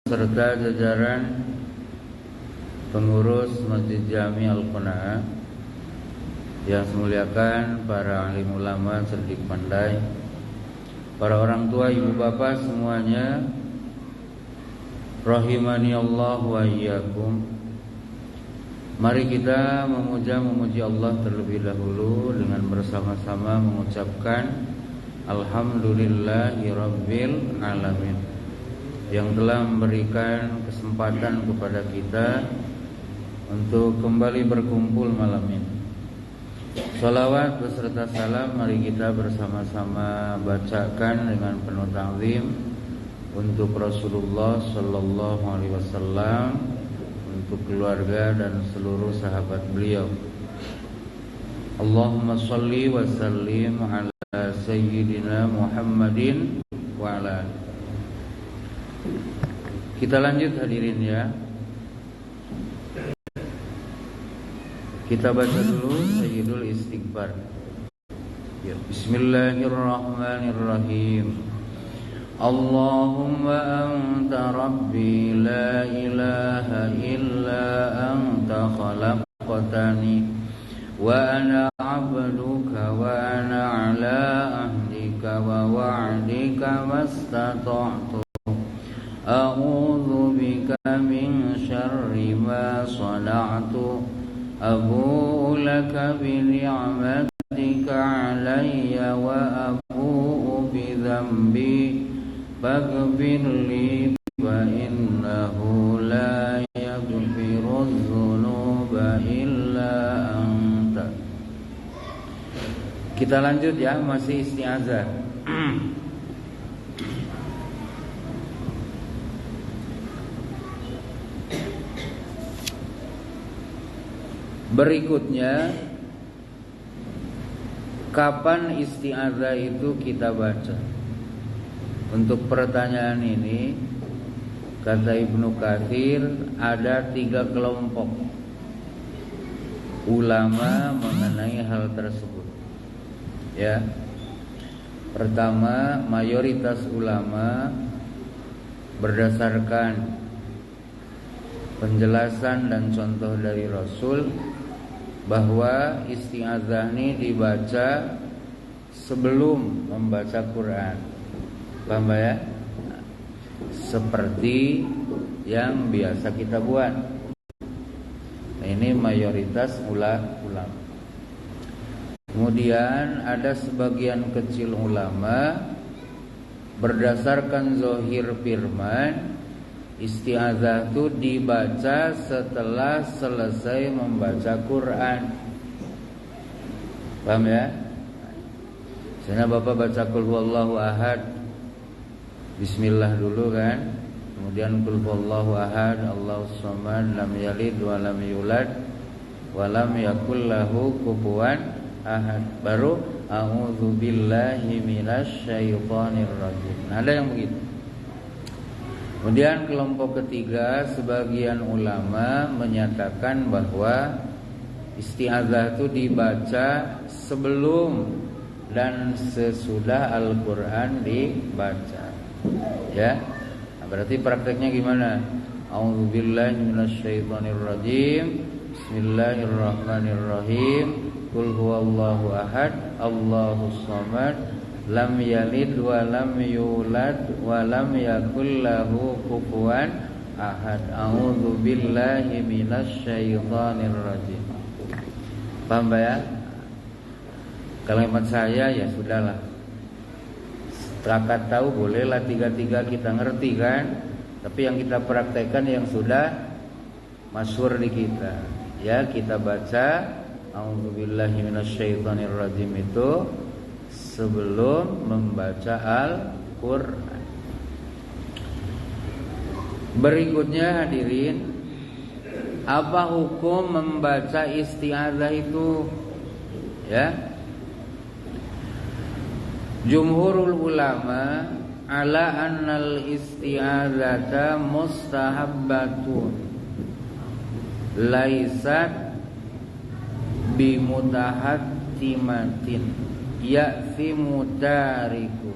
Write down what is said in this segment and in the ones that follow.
serta jajaran pengurus Masjid Jami Al-Qanaah yang saya muliakan, para alim ulama cerdik pandai, para orang tua, ibu bapak semuanya, rahimani Allah wa iyyakum. Mari kita memuji Allah terlebih dahulu dengan bersama-sama mengucapkan Alhamdulillahi Rabbil Alamin, yang telah memberikan kesempatan kepada kita untuk kembali berkumpul malam ini. Salawat beserta salam mari kita bersama-sama bacakan dengan penuh ta'zim untuk Rasulullah sallallahu alaihi wasallam, untuk keluarga dan seluruh sahabat beliau. Allahumma shalli wa sallim ala sayyidina Muhammadin wa ala. Kita lanjut hadirin ya. Kita baca dulu Sayyidul Istighfar ya. Bismillahirrahmanirrahim. Allahumma anta rabbi la ilaha illa anta khalaqtani wa ana abduka wa ana ala ahdika wa wa'dika mastata'tu a'udzu bika min syarri ma sana'tu abu'u laka bi ni'matika 'alayya wa abu'u bi dhanbi faghfir li fa innahu la yaghfiru dzunuba illa anta. Kita lanjut ya, masih isti'azah. Berikutnya, kapan isti'adzah itu kita baca? Untuk pertanyaan ini, kata Ibnu Katsir, ada 3 kelompok ulama mengenai hal tersebut. Ya. Pertama, mayoritas ulama berdasarkan penjelasan dan contoh dari Rasul bahwa isti'adzah ini dibaca sebelum membaca Quran. Paham ya? Seperti yang biasa kita buat. Nah, ini mayoritas ulama. Kemudian ada sebagian kecil ulama berdasarkan zahir firman, isti'adzah itu dibaca setelah selesai membaca Quran. Paham ya? Misalnya Bapak baca Qul huwallahu ahad, bismillah dulu kan. Kemudian Qul huwallahu ahad, Allahus samad, lam yalid wa lam yulad wa lam yakul lahu kufuwan ahad. Baru a'udzu billahi minasy syaithanir rajim. Nah, ada yang begitu. Kemudian kelompok ketiga, sebagian ulama menyatakan bahwa isti'adzah itu dibaca sebelum dan sesudah Al-Quran dibaca. Ya, nah, berarti prakteknya gimana? A'udzubillahi minasyaitonirrajim. Bismillahirrahmanirrahim. Qul huwallahu ahad, Allahus samad, lam yalid wa lam yulad wa lam yakul lahu kufuwan ahad. A'udzu billahi minasy syaithanir rajim. Paham ya? Kalimat saya ya sudahlah. Setakat tahu bolehlah 3-3 kita ngerti kan? Tapi yang kita praktekkan yang sudah masyhur di kita. Ya, kita baca A'udzu billahi minasy syaithanir rajim itu sebelum membaca Al-Quran. Berikutnya hadirin, apa hukum membaca isti'adzah itu? Ya, jumhurul ulama ala annal isti'adzata mustahabbatun laisat bimutahatimatin ya'fimu tariku.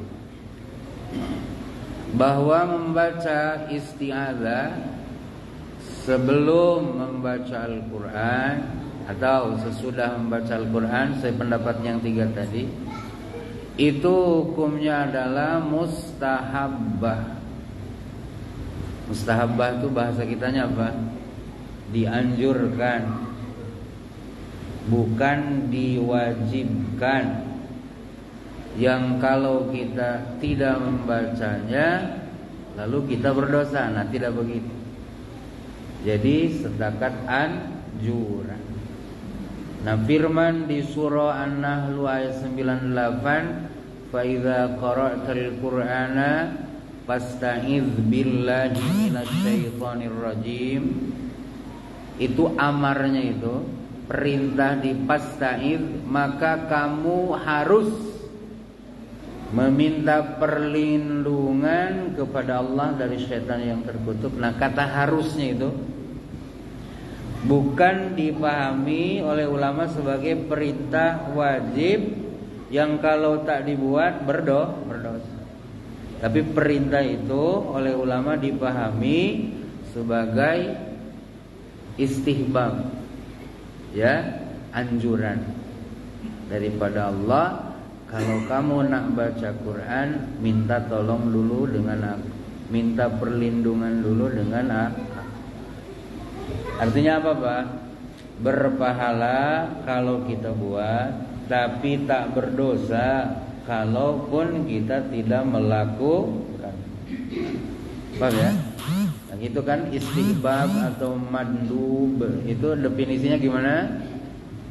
bahwa membaca isti'adzah sebelum membaca Al-Quran atau sesudah membaca Al-Quran, saya pendapat yang 3 tadi, itu hukumnya adalah mustahabbah. Mustahabbah itu bahasa kitanya apa? Dianjurkan, bukan diwajibkan. Yang kalau kita tidak membacanya lalu kita berdosa. Nah, tidak begitu. Jadi setakat anjuran. Nah, firman di surah An-Nahl ayat 98, fa idza qara'tal qur'ana fasta'iz billahi minasyaitonir rajim. Itu amarnya, itu perintah di fasta'iz, maka kamu harus meminta perlindungan kepada Allah dari syaitan yang terkutuk. Nah, kata harusnya itu bukan dipahami oleh ulama sebagai perintah wajib yang kalau tak dibuat berdosa. Tapi perintah itu oleh ulama dipahami sebagai istihbab, ya, anjuran daripada Allah. Kalau kamu nak baca Quran, minta tolong dulu dengan aku, minta perlindungan dulu dengan aku. Artinya apa, Pak? Berpahala kalau kita buat, tapi tak berdosa kalaupun kita tidak melakukan. Paham ya? Nah, itu kan istihbab atau mandub. Itu definisinya gimana?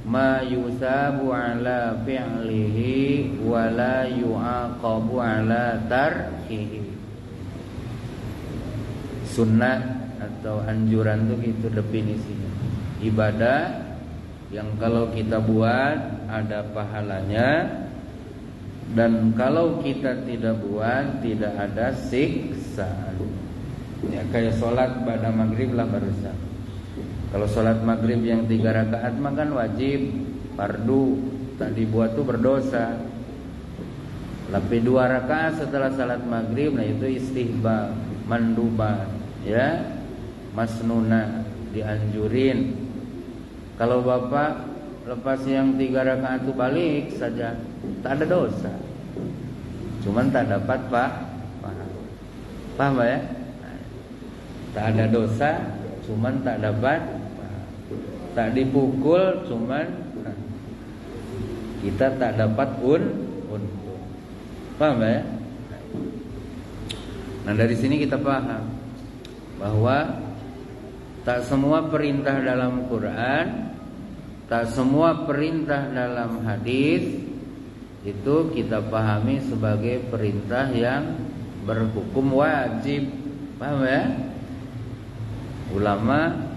Ma yusabu ala fi'lihi wa la yu'aqabu ala tarkihi. Sunnah atau anjuran itu gitu definisinya. Ibadah yang kalau kita buat ada pahalanya, dan kalau kita tidak buat tidak ada siksaan. Ya, kayak sholat pada maghrib lah barusan. Kalau sholat maghrib yang 3 rakaat mah kan wajib, fardu, tak dibuat tuh berdosa. Tapi 2 rakaat setelah sholat maghrib, nah itu istihbab, manduban, ya, masnuna, dianjurin. Kalau bapak lepas yang 3 rakaat itu balik saja, tak ada dosa. Cuman tak dapat paham ya? Tak ada dosa, cuman tak dapat. Tak dipukul, cuman kita tak dapat untung. Paham ya? Nah, dari sini kita paham bahwa tak semua perintah dalam Quran, tak semua perintah dalam hadis itu kita pahami sebagai perintah yang berhukum wajib. Paham ya? Ulama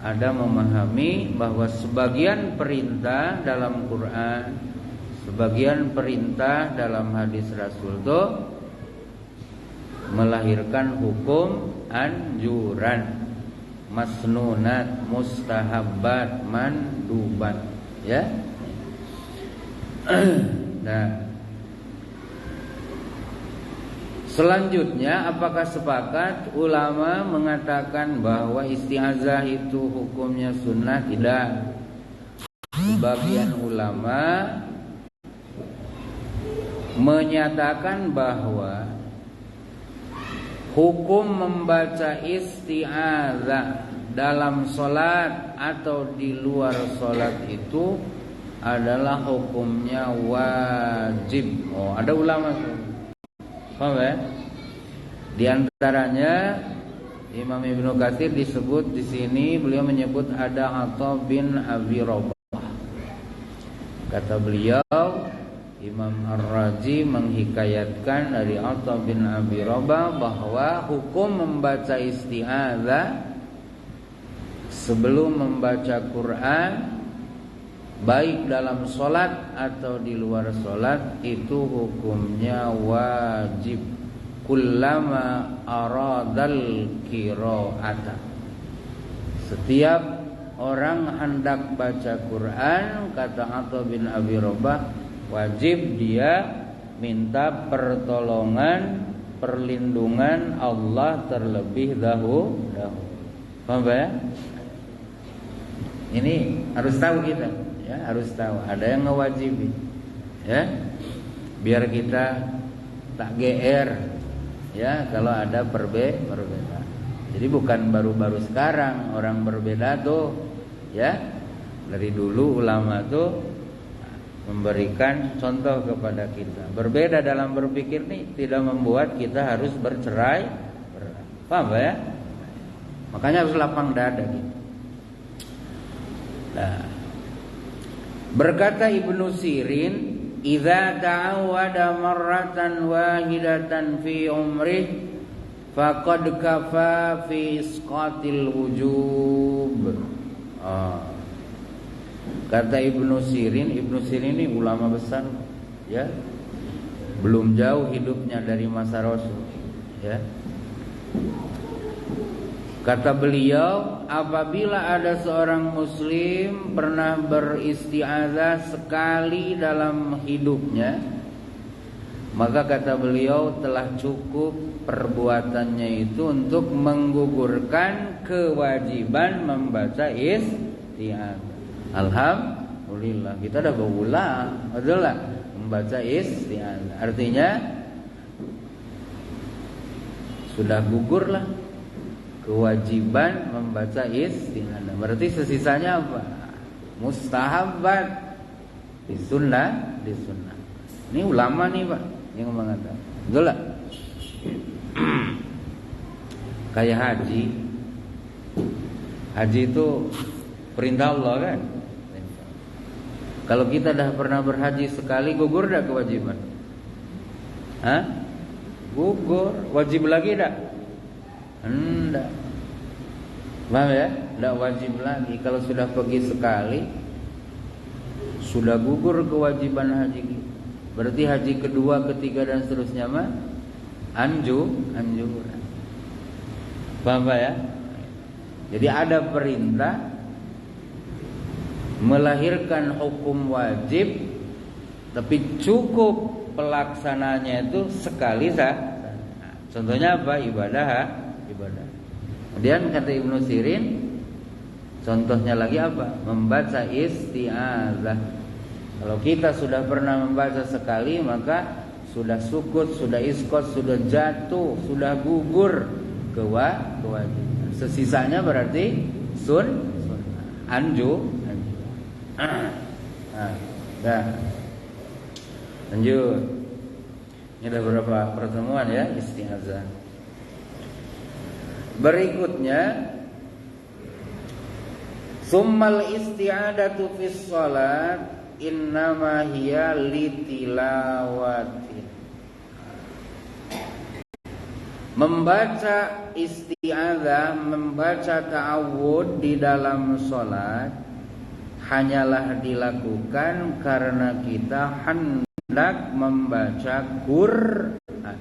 ada memahami bahwa sebagian perintah dalam Quran, sebagian perintah dalam hadis Rasul itu melahirkan hukum anjuran, masnunat, mustahabbat, mandubat, ya. Nah, selanjutnya, apakah sepakat ulama mengatakan bahwa isti'adzah itu hukumnya sunnah? Tidak. Sebagian ulama menyatakan bahwa hukum membaca isti'adzah dalam sholat atau di luar sholat itu adalah hukumnya wajib. Oh, ada ulama paham ya? Di antaranya Imam Ibnu Katsir disebut di sini, beliau menyebut ada Atha bin Abi Rabah. Kata beliau, Imam Ar-Razi menghikayatkan dari Atha bin Abi Rabah bahwa hukum membaca isti'adzah sebelum membaca Quran, baik dalam sholat atau di luar sholat, itu hukumnya wajib. Kullama aradal qira'ata, setiap orang hendak baca Quran, kata Atha bin Abi Rabah, wajib dia minta pertolongan perlindungan Allah terlebih dahulu. Paham ya? Ini harus tahu kita, ya, harus tahu. Ada yang ngewajibin, ya, biar kita tak GR, ya, kalau ada perbedaan. Jadi bukan baru-baru sekarang orang berbeda tuh, ya. Dari dulu ulama tuh memberikan contoh kepada kita. Berbeda dalam berpikir nih tidak membuat kita harus bercerai. Paham ya? Makanya harus lapang dada gitu. Nah, berkata Ibnu Sirin, "Idza ta'awwada marratan wahidatan fi umrih faqad kafa fi isqatil wujub." Kata Ibnu Sirin ini ulama besar, ya. Belum jauh hidupnya dari masa Rasul, ya. Kata beliau, apabila ada seorang muslim pernah beristiazah sekali dalam hidupnya, maka kata beliau telah cukup perbuatannya itu untuk menggugurkan kewajiban membaca istiazah. Alhamdulillah, kita dah berulang, betul lah, membaca istiazah. Artinya sudah gugurlah kewajiban membaca isti'adzah. Berarti sesisanya apa? Mustahabat, disunnah. Ini ulama nih Pak yang mengatakan. Betul lah. Kayak haji. Haji itu perintah Allah kan? Kalau kita dah pernah berhaji sekali, gugur dah kewajiban? Hah? Gugur. Wajib lagi dah? Enggak. Paham ya? Enggak wajib lagi. Kalau sudah pergi sekali, sudah gugur kewajiban haji. Berarti haji kedua, ketiga dan seterusnya mah anjuran. Paham ya? Jadi ada perintah melahirkan hukum wajib, tapi cukup pelaksananya itu sekali saja. Contohnya apa? Ibadah. Kemudian kata Ibnu Sirin, contohnya lagi apa? Membaca isti'adzah. Kalau kita sudah pernah membaca sekali, maka sudah sukut, sudah isqat, sudah jatuh, sudah gugur kewajiban. Sesisanya berarti anjuran. Dah. Lanjut. Ini ada beberapa pertemuan ya isti'adzah. Berikutnya, summal isti'adatu fis shalat innama hiya litilawati. Membaca isti'adzah, membaca ta'awud di dalam salat hanyalah dilakukan karena kita hendak membaca Quran.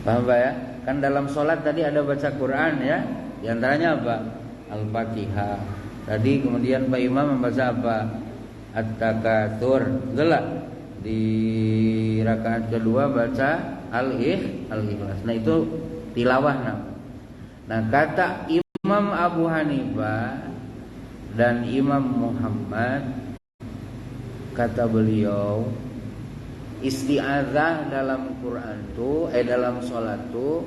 Paham Pak ya? Kan dalam sholat tadi ada baca Quran ya. Di antaranya apa? Al-Fatihah. Tadi kemudian Pak Imam membaca apa? At-Takatsur. Betul lah? Di rakaat kedua baca Al-Ikhlas. Nah itu tilawah namanya. Nah kata Imam Abu Hanifah dan Imam Muhammad, kata beliau, isti'adzah dalam Quran tu, dalam sholat tu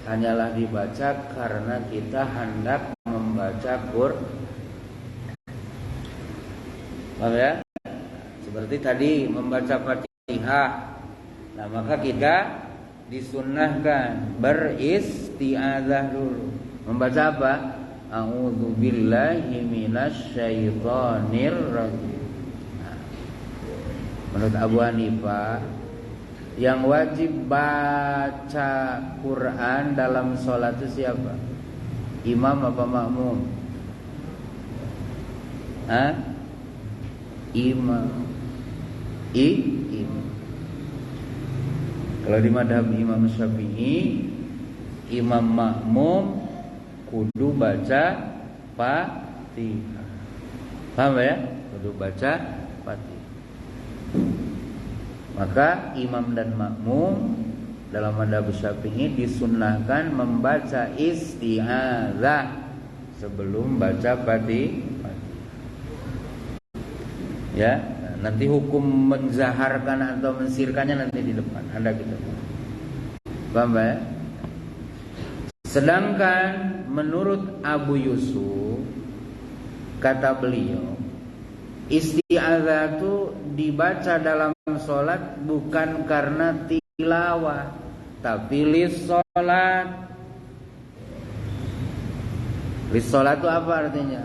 hanyalah dibaca karena kita hendak membaca Quran. Paham ya? Seperti tadi membaca Fatihah. Nah maka kita disunnahkan beristi'adzah dulu. Membaca apa? A'udzubillahi minasyaitonir rajim. Menurut Abu Hanifah, yang wajib baca Quran dalam sholat itu siapa? Imam apa makmum? Imam. Imam. Kalau di madhab Imam Syafi'i, imam makmum kudu baca Fatihah. Paham ya? Kudu baca Fatihah. Maka imam dan makmum dalam madhab Syafi'i disunnahkan membaca isti'adzah sebelum baca Fatihah. Ya, nanti hukum menzaharkan atau mensirkannya nanti di depan. Anda kita paham ya? Sedangkan menurut Abu Yusuf, kata beliau, isti'adzah itu dibaca dalam sholat bukan karena tilawah, tapi lissolat. Lissolat itu apa artinya?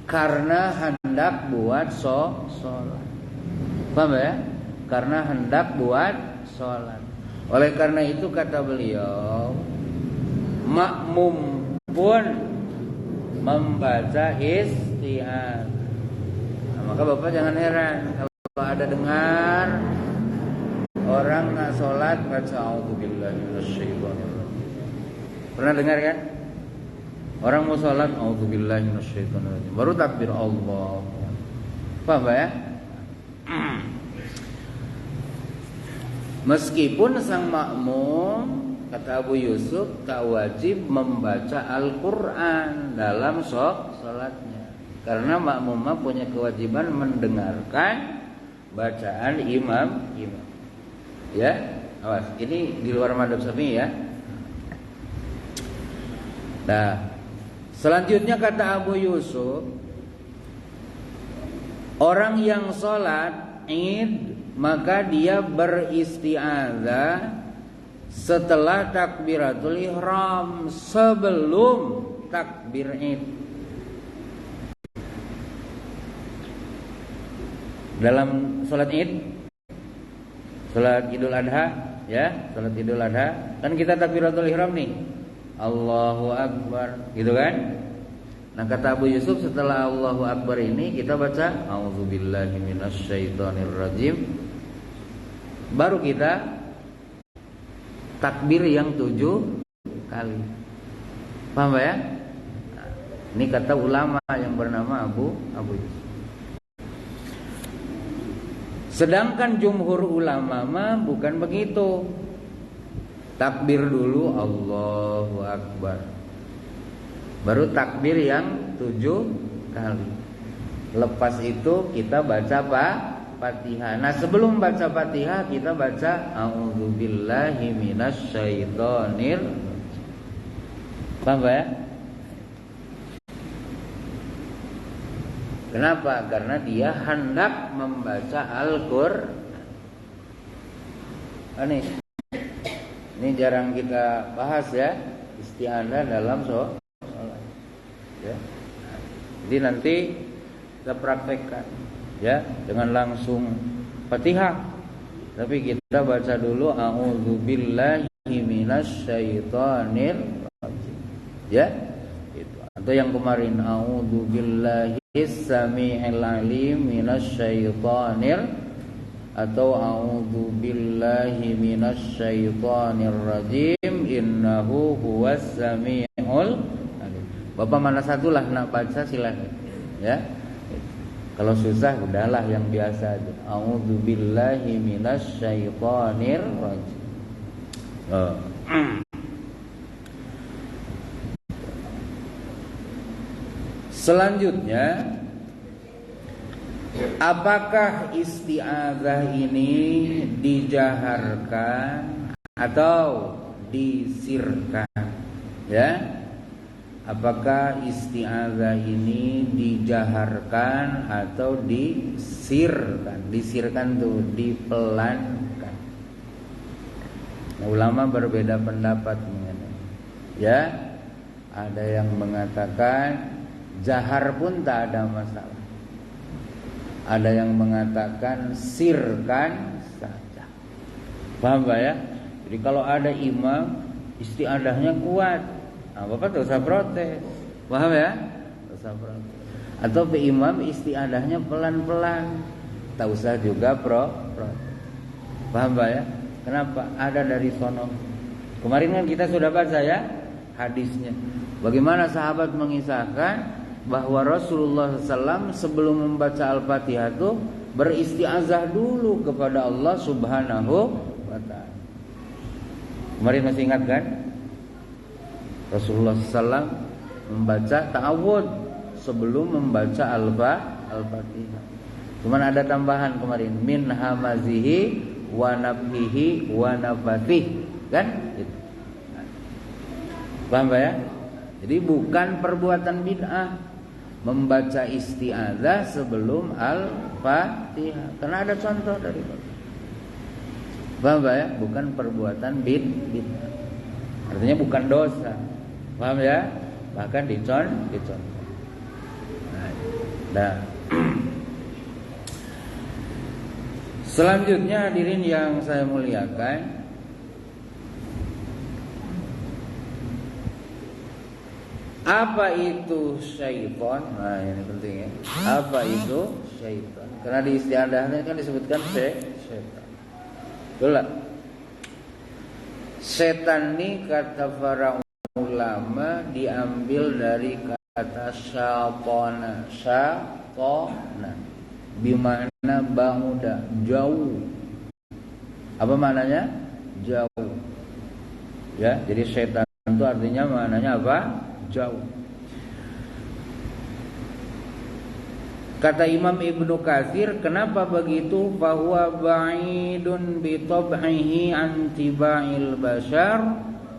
Karena hendak buat sholat. Paham ya? Karena hendak buat sholat. Oleh karena itu kata beliau, makmum pun membaca isti'adzah. Nah, maka Bapak jangan heran kalau ada dengar orang nak sholat baca a'udzubillahi minasyaitonirrajim. Pernah dengar kan? Orang mau sholat a'udzubillahi minasyaitonirrajim, baru takbir Allah. Paham ya? Meskipun sang makmum, kata Abu Yusuf, tak wajib membaca Al-Quran dalam sholatnya, karena makmumah punya kewajiban mendengarkan bacaan imam. Ya, awas. Ini di luar madhab Syafi'i ya. Nah, selanjutnya kata Abu Yusuf, orang yang sholat Id maka dia beristi'adzah setelah takbiratul ihram, sebelum takbir Id. Dalam sholat Id, sholat Idul Adha, ya, sholat Idul Adha, kan kita takbiratul ihram nih, Allahu Akbar, gitu kan? Nah kata Abu Yusuf, setelah Allahu Akbar ini kita baca a'udzubillahi minasyaitonirrajim, baru kita takbir yang 7 kali. Paham ya? Nah, ini kata ulama yang bernama Abu Yusuf. Sedangkan jumhur ulama mah bukan begitu. Takbir dulu Allahu Akbar, baru takbir yang 7 kali. Lepas itu kita baca Fatihah. Nah sebelum baca Fatihah kita baca a'udzubillahi minasyaitonir. Paham ya? Kenapa? Karena dia hendak membaca Al-Qur'an. Ini jarang kita bahas ya, isti'adzah dalam sholat. Ya. Jadi nanti kita praktekkan ya dengan langsung Fatihah, tapi kita baca dulu a'udzubillahi minasyaitonir rajim. Ya, itu. Atau yang kemarin a'udzubillahis samii'il 'alim minasyaitonir, atau a'udzubillahi minasyaitonir rajim innahu huwas samii'ul 'alim. Bapak mana satu lah nak baca silakan ya. Kalau susah udahlah yang biasa aja. A'udzubillahi minasyaitonir rajim. Selanjutnya, apakah isti'adzah ini dijaharkan atau disirkan? Ya. Apakah isti'adzah ini dijaharkan atau disirkan? Disirkan tuh dipelankan. Nah, ulama berbeda pendapat mengenai. Ya, ada yang mengatakan jahar pun tak ada masalah. Ada yang mengatakan sirkan saja. Paham gak ya? Jadi kalau ada imam isti'adzahnya kuat, nah, Bapak tak usah protes. Paham ya? Tak usah protes. Atau imam isti'adzahnya pelan-pelan, tak usah juga protes. Paham ya? Kenapa? Ada dari sono. Kemarin kan kita sudah baca ya hadisnya. Bagaimana sahabat mengisahkan bahwa Rasulullah SAW sebelum membaca Al-Fatihah itu beristiazah dulu kepada Allah Subhanahu wa ta'ala. Kemarin masih ingat kan? Rasulullah SAW membaca ta'awud sebelum membaca Al-Fatihah. Cuman ada tambahan kemarin, min hamazihi wa nabhihi wa nafathih, kan? Gitu. Paham ya? Jadi bukan perbuatan bid'ah membaca isti'adzah sebelum Al-Fatihah. Karena ada contoh dari Bapak. Paham ya? Bukan perbuatan bid'ah. Artinya bukan dosa. Paham ya? Bahkan dicontoh. Nah. Selanjutnya hadirin yang saya muliakan, apa itu syaitan? Nah, ini penting ya. Apa itu syaitan? Karena di istiadahnya kan disebutkan syaitan. Betul tak? Setan ini kata para ulama diambil dari kata syatana. Bimana ba'uda, jauh. Apa maknanya? Jauh. Ya, jadi setan itu artinya maknanya apa? Jauh. Kata Imam Ibnu Katsir, kenapa begitu? Fahuwa ba'idun bi tab'ihi an tiba'il bashar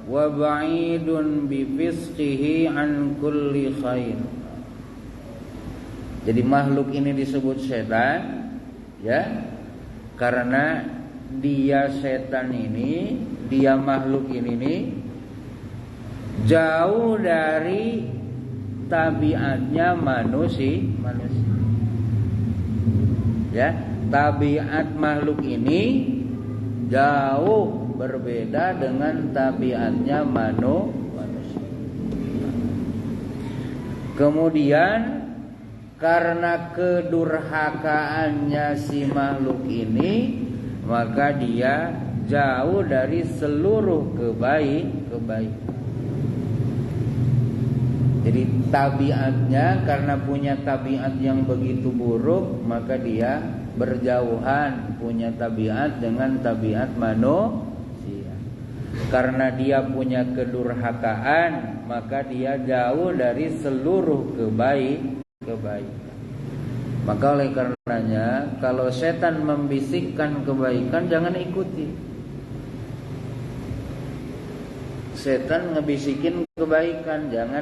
wa ba'idun bi fisqihi an kulli khair. Jadi makhluk ini disebut setan, ya, karena dia setan ini, dia makhluk ini jauh dari tabiatnya manusia. Ya, tabiat makhluk ini jauh berbeda dengan tabiatnya manusia. Kemudian karena kedurhakaannya si makhluk ini, maka dia jauh dari seluruh kebaikan. Jadi tabiatnya, karena punya tabiat yang begitu buruk, maka dia berjauhan punya tabiat dengan tabiat manusia. Karena dia punya kedurhakaan, maka dia jauh dari seluruh kebaikan. Maka oleh karenanya, kalau setan membisikkan kebaikan, jangan ikuti. Setan ngebisikin kebaikan, jangan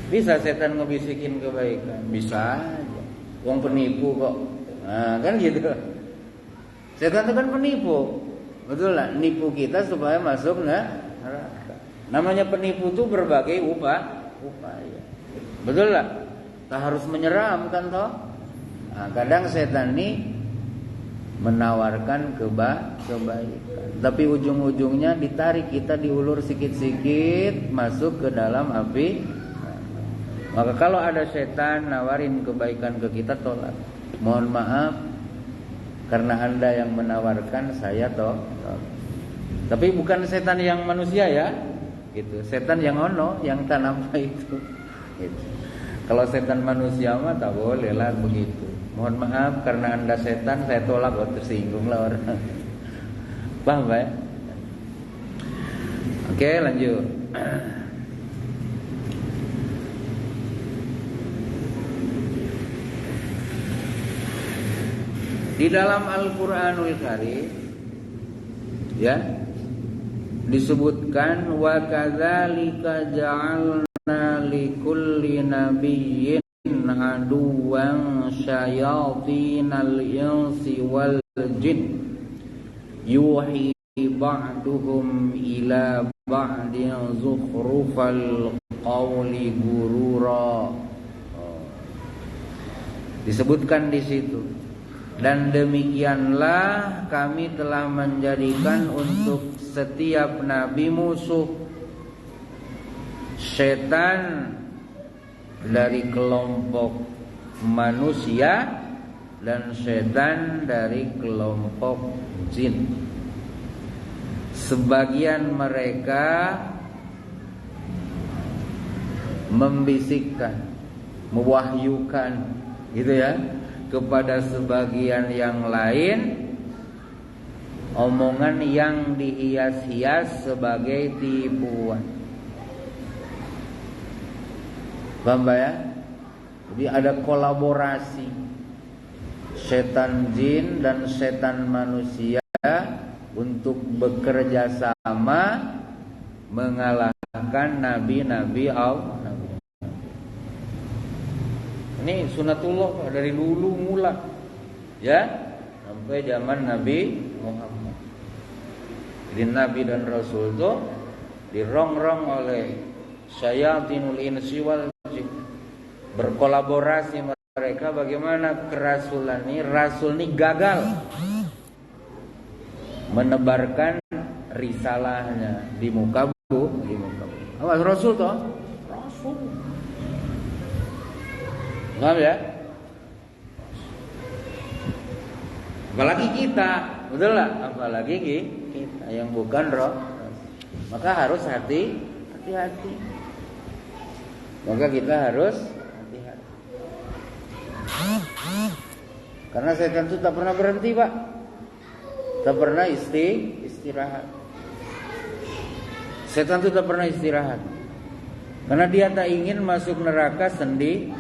Bisa setan ngebisikin kebaikan, bisa aja. Wong penipu kok. Nah, kan gitu. Setan itu kan penipu. Betul lah, nipu kita supaya masuk neraka. Namanya penipu itu berbagai upaya. Betul lah. Tak harus menyeramkan toh. Nah, kadang setan ini menawarkan kebaikan, tapi ujung-ujungnya ditarik kita, diulur sikit-sikit masuk ke dalam api. Maka kalau ada setan nawarin kebaikan ke kita, tolak. Mohon maaf, karena Anda yang menawarkan, saya tolak. Tapi bukan setan yang manusia ya, gitu. Setan yang yang tanam itu. Gitu. Kalau setan manusia mah tak boleh lah begitu. Mohon maaf, karena Anda setan, saya tolak. Tersinggung lah orang. Paham ya? Oke, lanjut. Di dalam Al-Qur'anul Karim, ya, disebutkan wa kadzalika ja'alna likulli nabiyyin aduwwan syayatinal insi wal jin yuhi ba'duhum ila ba'din zukhrufal qawli gurura. Disebutkan di situ. Dan demikianlah kami telah menjadikan untuk setiap nabi musuh, setan dari kelompok manusia dan setan dari kelompok jin. Sebagian mereka membisikkan, mewahyukan, gitu ya. kepada sebagian yang lain omongan yang dihias-hias sebagai tipuan. Paham ya? Jadi ada kolaborasi setan jin dan setan manusia untuk bekerja sama mengalahkan nabi-nabi Allah. Ini sunatullah dari dulu mula, ya, sampai zaman Nabi Muhammad. Jadi Nabi dan Rasul itu dirongrong oleh syayatinul insi wal jin. Berkolaborasi mereka bagaimana kerasulan ini, Rasul ini gagal menebarkan risalahnya di muka bumi. Awas Rasul toh, Rasul. Paham ya? Apalagi kita, betul lah. Apalagi kita yang bukan roh, maka harus hati-hati. Maka kita harus hati-hati. Karena setan itu tak pernah berhenti, Pak. Tak pernah istirahat. Setan itu tak pernah istirahat. Karena dia tak ingin masuk neraka sendiri.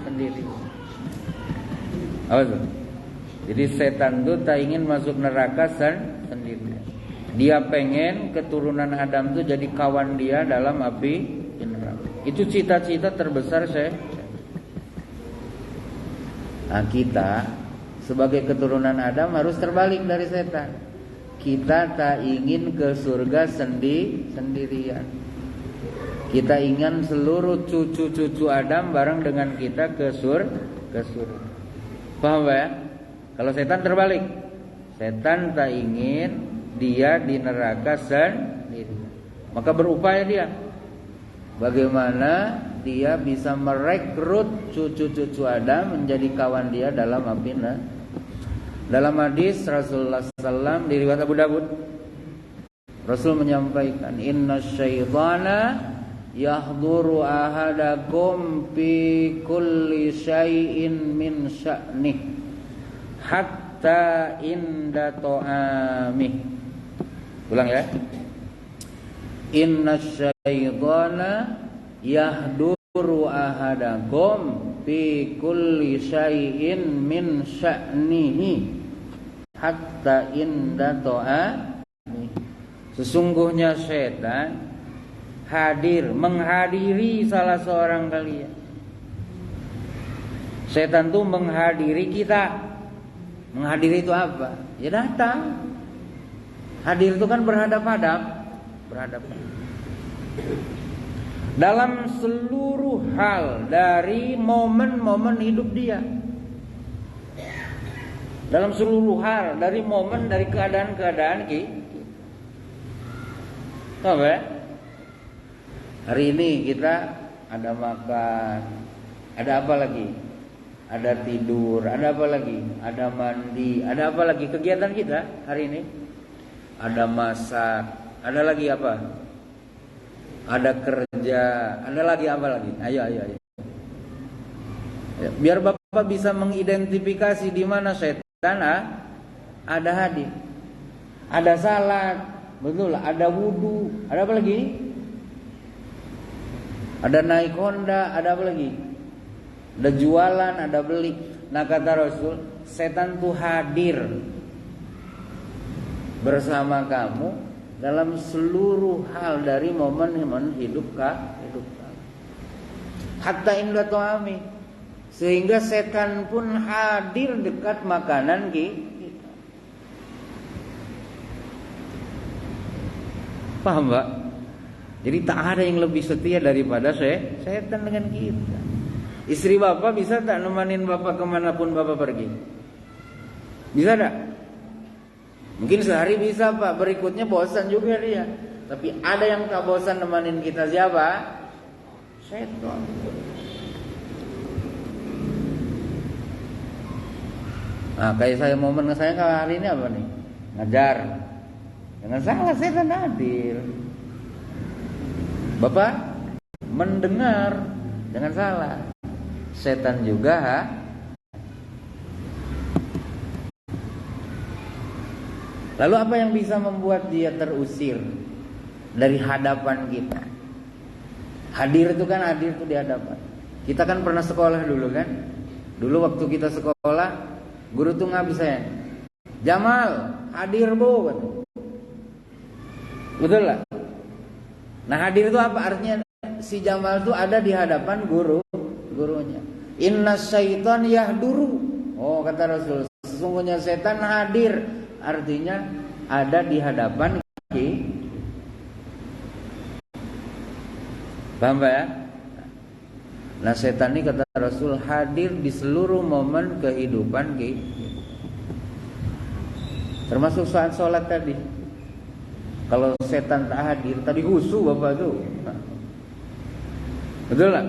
Apa itu? Jadi setan itu tak ingin masuk neraka sendiri. Dia pengen keturunan Adam itu jadi kawan dia dalam api neraka. Itu cita-cita terbesar saya. Nah, kita sebagai keturunan Adam harus terbalik dari setan. Kita tak ingin ke surga sendirian. Kita ingin seluruh cucu-cucu Adam bareng dengan kita ke surga. Paham ya? Kalau setan terbalik, setan tak ingin dia di neraka sendiri. Maka berupaya dia bagaimana dia bisa merekrut cucu-cucu Adam menjadi kawan dia dalam api neraka. Dalam hadis Rasulullah SAW di riwayat Abu Dawud, Rasul menyampaikan, inna syaitana yahduru ahadakum fi kulli syai'in min sya'nih hatta inda ta'amih. Ulang ya. Inna syaitana yahduru ahadakum fi kulli syai'in min sya'nihi hatta inda ta'amih. Sesungguhnya setan menghadiri salah seorang kalian. Setan itu menghadiri kita. Menghadiri itu apa? Ya datang. Hadir itu kan berhadapan. Dalam seluruh hal dari momen-momen hidup dia. Dalam seluruh hal dari momen, dari keadaan-keadaan kita. Tahu ya? Hari ini kita ada makan, ada apa lagi? Ada tidur, ada apa lagi? Ada mandi, ada apa lagi? Kegiatan kita hari ini ada masak, ada lagi apa? Ada kerja, ada lagi apa lagi? Ayo. Biar Bapak bisa mengidentifikasi di mana setan ada hadir. Ada salat, betul, ada wudu, ada apa lagi? Ada naik Honda, ada apa lagi? Ada jualan, ada beli. Nah kata Rasul, setan itu hadir bersama kamu dalam seluruh hal dari momen-momen hidup kamu. Hatta inda ta'ami, sehingga setan pun hadir dekat makanan kita. Paham, Pak? Jadi tak ada yang lebih setia daripada setan dengan kita. Istri Bapak bisa tak nemanin Bapak kemanapun Bapak pergi? Bisa tak? Mungkin sehari bisa, Pak. Berikutnya bosan juga dia. Tapi ada yang tak bosan nemanin kita, siapa? Setan. Nah, kayak saya momen saya hari ini apa nih? Ngajar. Jangan salah, setan hadir. Bapak mendengar, jangan salah. Setan juga Lalu apa yang bisa membuat dia terusir dari hadapan kita? Hadir itu kan hadir itu di hadapan. Kita kan pernah sekolah dulu kan? Dulu waktu kita sekolah, guru tuh ngabis saya, Jamal, hadir bu. Betul lah. Nah hadir itu apa artinya? Si Jamal itu ada di hadapan gurunya. Inna syaitan yahduru. Oh kata Rasul, sesungguhnya setan hadir, artinya ada di hadapan kita. Paham Pak ya? Nah setan ini kata Rasul hadir di seluruh momen kehidupan kita. Termasuk saat sholat tadi. Kalau setan tak hadir, tadi husu Bapak tuh. Betul lah?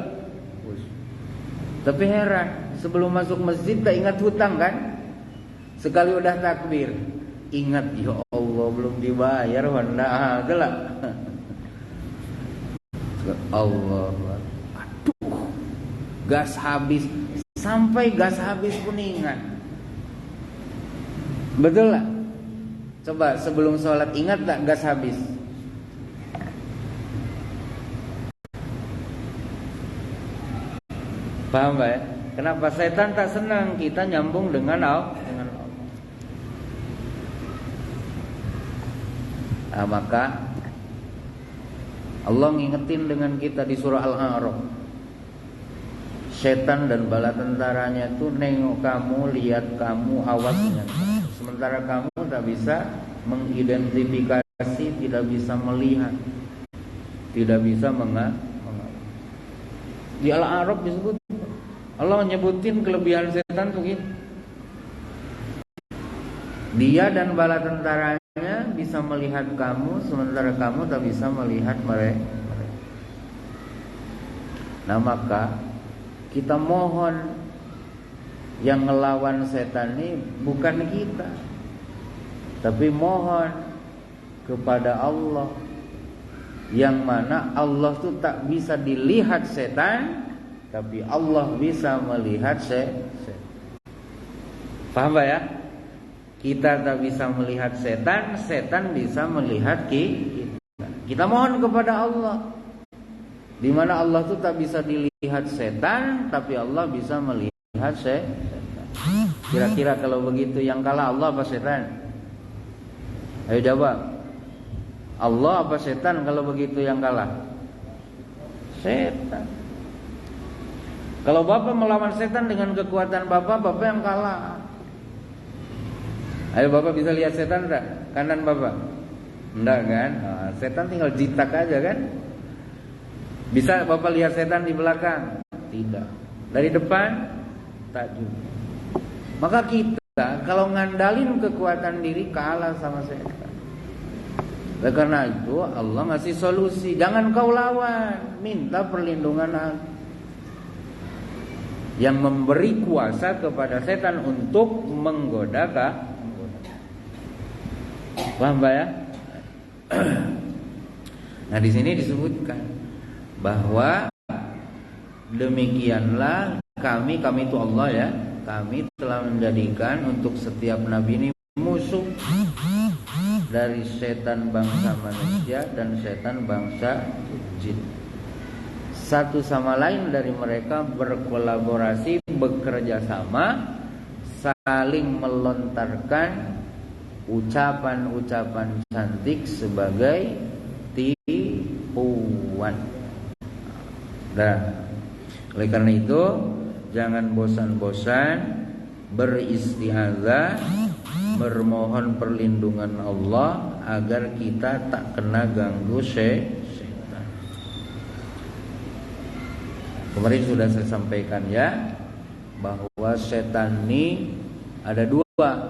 Tapi heran, sebelum masuk masjid tak ingat hutang kan? Sekali udah takbir, ingat ya Allah belum dibayar wanda gelap. Allah, aduh, gas habis, sampai gas habis pun ingat. Betul lah? Coba sebelum sholat ingat tak gas habis? Paham Pak ya? Kenapa setan tak senang kita nyambung dengan Allah? Nah, maka Allah ngingetin dengan kita di surah Al-A'raf. Setan dan bala tentaranya itu nengok kamu, lihat kamu, awasnya. Sementara kamu tak bisa mengidentifikasi, tidak bisa melihat, tidak bisa mengawasi. Di Al-A'raf disebut, Allah menyebutin kelebihan setan begini. Dia dan bala tentaranya bisa melihat kamu, sementara kamu tak bisa melihat mereka. Nah maka kita mohon yang ngelawan setan ini bukan kita, tapi mohon kepada Allah, yang mana Allah tuh tak bisa dilihat setan, tapi Allah bisa melihat setan. Paham Pak ya? Kita tak bisa melihat setan, setan bisa melihat kita. Kita mohon kepada Allah, di mana Allah itu tak bisa dilihat setan, tapi Allah bisa melihat setan. Kira-kira kalau begitu yang kalah Allah apa setan? Ayo jawab. Allah apa setan kalau begitu yang kalah? Setan. Kalau Bapak melawan setan dengan kekuatan Bapak yang kalah. Ayo Bapak bisa lihat setan enggak? Kanan Bapak? Enggak kan? Nah, setan tinggal jitak aja kan? Bisa Bapak lihat setan di belakang? Tidak. Dari depan? Tak juga. Maka kita kalau ngandalin kekuatan diri kalah sama setan. Oleh karena itu Allah ngasih solusi. Jangan kau lawan, minta perlindungan aku, yang memberi kuasa kepada setan untuk menggoda. Paham Pak ya? Nah di sini disebutkan bahwa demikianlah kami itu Allah ya, kami telah menjadikan untuk setiap nabi ini musuh dari setan bangsa manusia dan setan bangsa jin. Satu sama lain dari mereka berkolaborasi, bekerja sama, saling melontarkan ucapan-ucapan cantik sebagai tipuan. Dan oleh karena itu jangan bosan-bosan beristiazah, bermohon perlindungan Allah agar kita tak kena ganggu setan. Kemarin sudah saya sampaikan ya, bahwa setan ini ada dua,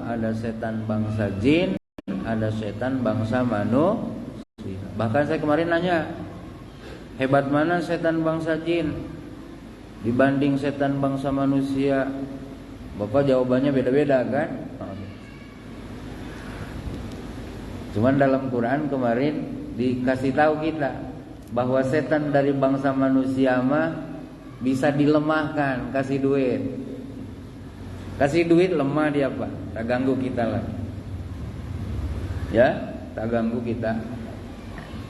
ada setan bangsa jin, ada setan bangsa manusia. Bahkan saya kemarin nanya, hebat mana setan bangsa jin dibanding setan bangsa manusia? Bapak jawabannya beda-beda kan? Cuman dalam Quran kemarin dikasih tahu kita bahwa setan dari bangsa manusia mah bisa dilemahkan, kasih duit. Kasih duit lemah dia Pak, tak ganggu kita lah. Ya, tak ganggu kita.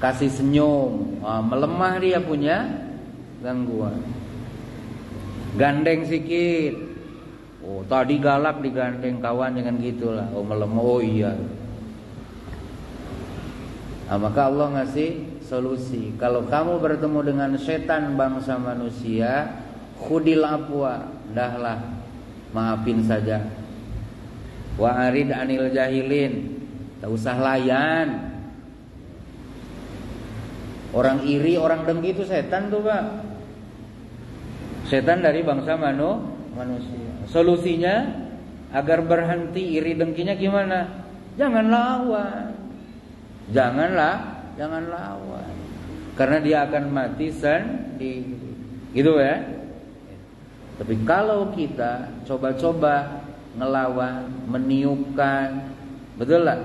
Kasih senyum, melemah dia punya gangguan. Gandeng sikit, tadi galak digandeng kawan dengan gitulah, melemah, iya. Maka Allah ngasih solusi. Kalau kamu bertemu dengan setan bangsa manusia, khudil afwa, dahlah, maafin saja. Wa arid anil jahilin, tak usah layan. Orang iri, orang dengki itu setan tuh Pak. Setan dari bangsa manusia. Solusinya agar berhenti iri dengkinya gimana? Jangan lawan. Jangan lawan. Karena dia akan mati sendiri. Gitu ya. Tapi kalau kita coba-coba ngelawan, meniupkan, betul lah,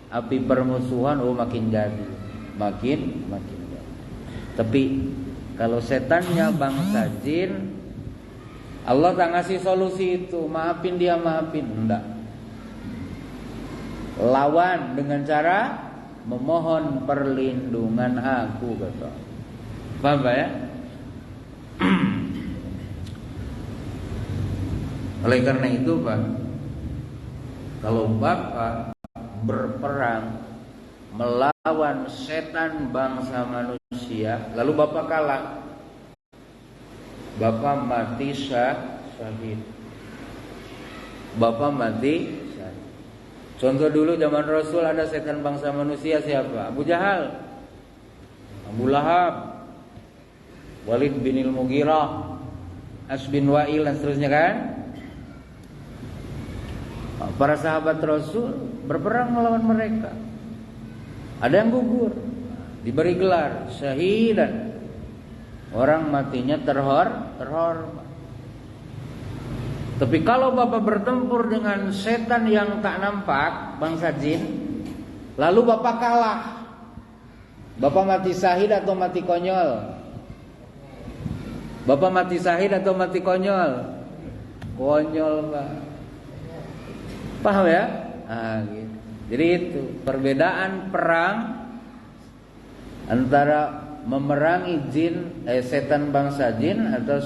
api permusuhan makin jadi. Makin. Tapi kalau setannya bangsa jin, Allah tak ngasih solusi itu, maafin dia, enggak. Lawan dengan cara memohon perlindungan aku, kata. Paham Pak ya? Oleh karena itu Pak, kalau Bapak berperang melawan setan bangsa manusia, lalu Bapak kalah, Bapak mati syahid. Bapak mati syahid. Contoh dulu zaman Rasul ada setan bangsa manusia siapa? Abu Jahal, Abu Lahab, Walid bin Mughirah, As bin Wa'il dan seterusnya kan. Para sahabat Rasul berperang melawan mereka. Ada yang gugur, diberi gelar syahidan. Orang matinya terhormat. Tapi kalau Bapak bertempur dengan setan yang tak nampak, bangsa jin, lalu Bapak kalah, Bapak mati syahid atau mati konyol? Bapak mati syahid atau mati konyol? Konyol Pak. Paham ya? Gitu. Jadi itu perbedaan perang antara memerangi setan bangsa jin atau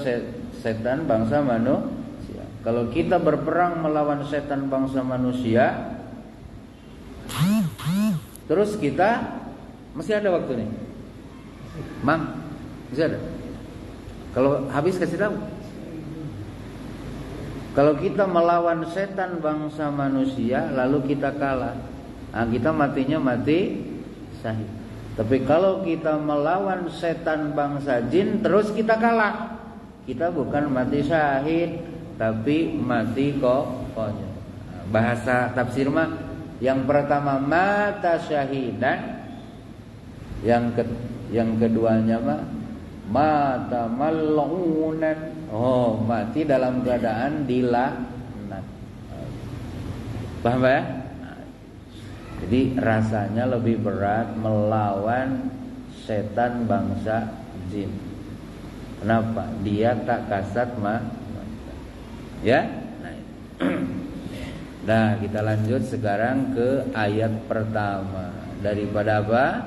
setan bangsa manusia. Kalau kita berperang melawan setan bangsa manusia, terus kita masih ada waktu nih, Mang, masih ada. Kalau habis kasih tahu. Kalau kita melawan setan bangsa manusia lalu kita kalah, kita matinya mati syahid. Tapi kalau kita melawan setan bangsa jin terus kita kalah, kita bukan mati syahid tapi mati konyol. Bahasa tafsir mah yang pertama mata syahidan, yang keduanya mah mata mal'unan. Mati dalam keadaan dilaknat. Paham ya? Jadi rasanya lebih berat melawan setan bangsa jin. Kenapa? Dia tak kasat ya? Nah, kita lanjut sekarang ke ayat pertama daripada apa?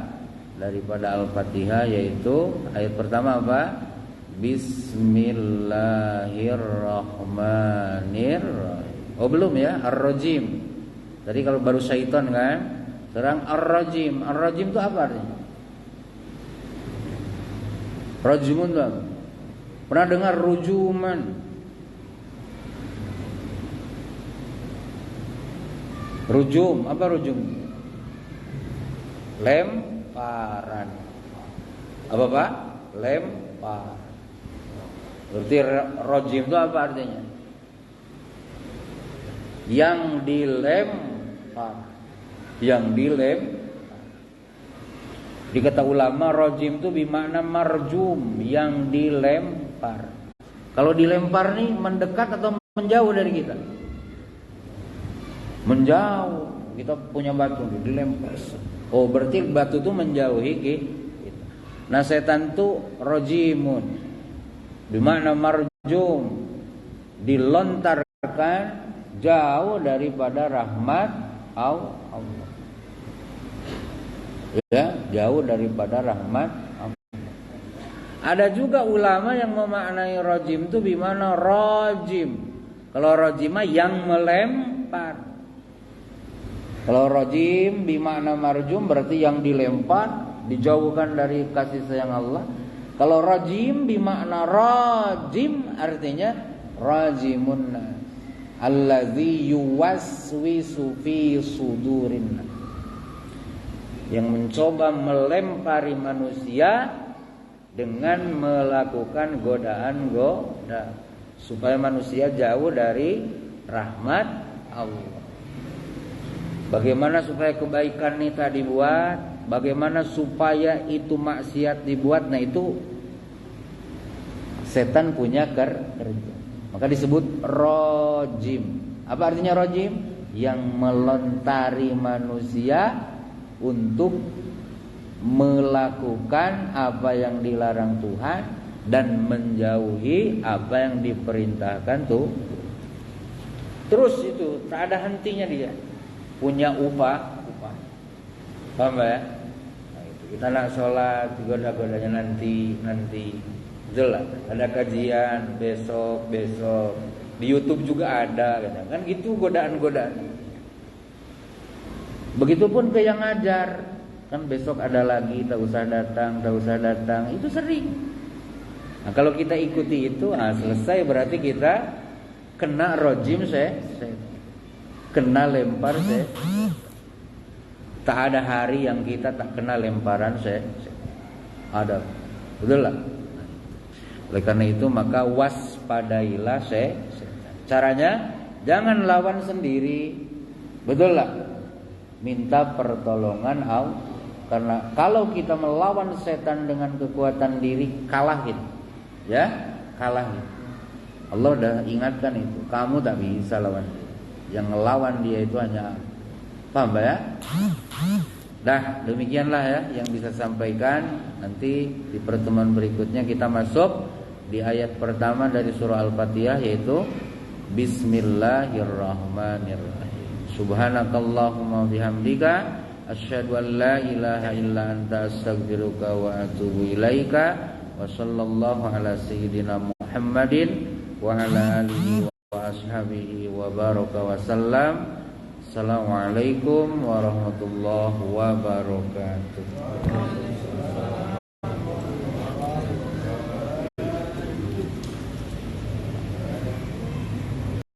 Daripada Al-Fatihah, yaitu ayat pertama apa? Bismillahirrahmanirrahim. Belum ya, Ar-Rajim. Tadi kalau baru syaitan kan, sekarang Ar-Rajim. Ar-Rajim itu apa artinya? Rajimun itu apa? Pernah dengar rujuman? Rujum, apa rujum? Lemparan. Apa Pak? Lempar. Berarti rajim itu apa artinya? Yang dilempar. Di kata ulama rajim itu bermakna marjum, yang dilempar. Kalau dilempar nih mendekat atau menjauh dari kita? Menjauh. Kita punya batu dilempar. Berarti batu itu menjauhi kita. Nah, setan itu rajimun, bermakna marjum, dilontarkan jauh daripada rahmat Allah. Ya, jauh daripada rahmat Allah. Ada juga ulama yang memaknai rajim itu bimana rajim. Kalau rajim yang melempar. Kalau rajim bimakna marjum berarti yang dilempar, dijauhkan dari kasih sayang Allah. Kalau rajim bimakna rajim artinya rajimun nas allazi yuwaswisu fi sudurin nas, yang mencoba melempari manusia dengan melakukan godaan-godaan supaya manusia jauh dari rahmat Allah. Bagaimana supaya kebaikan ini tak dibuat? Bagaimana supaya itu maksiat dibuat? Nah itu setan punya kerja. Maka disebut rojim. Apa artinya rojim? Yang melontari manusia untuk melakukan apa yang dilarang Tuhan dan menjauhi apa yang diperintahkan tuh. Terus itu tak ada hentinya dia. Punya upah. Paham ya? Nah, itu. Kita nak sholat, goda-godanya nanti. Jelas. Ada kajian besok. Di YouTube juga ada, kan gitu godaan-godaan. Begitupun ke yang ngajar, kan besok ada lagi, tak usah datang, itu sering. Nah, kalau kita ikuti itu, selesai berarti kita kena rojim kena lempar tak ada hari yang kita tak kena lemparan ada, betul lah. Oleh karena itu maka waspadailah caranya jangan lawan sendiri, betul lah. Minta pertolongan Allah, karena kalau kita melawan setan dengan kekuatan diri kalahin, ya kalahin. Allah udah ingatkan itu, kamu tak bisa lawan dia. Yang ngelawan dia itu hanya, paham ya? Dah, demikianlah ya yang bisa sampaikan. Nanti di pertemuan berikutnya kita masuk di ayat pertama dari surah Al-Fatihah, yaitu Bismillahirrahmanirrahim. Subhanakallahumma bihamdika asyhadu an la ilaha illa anta astaghfiruka wa atubu ilaika. Wa sallallahu ala sayyidina Muhammadin wa ala alihi wa ashabihi wa baraka wa sallam. Assalamualaikum warahmatullahi wabarakatuh.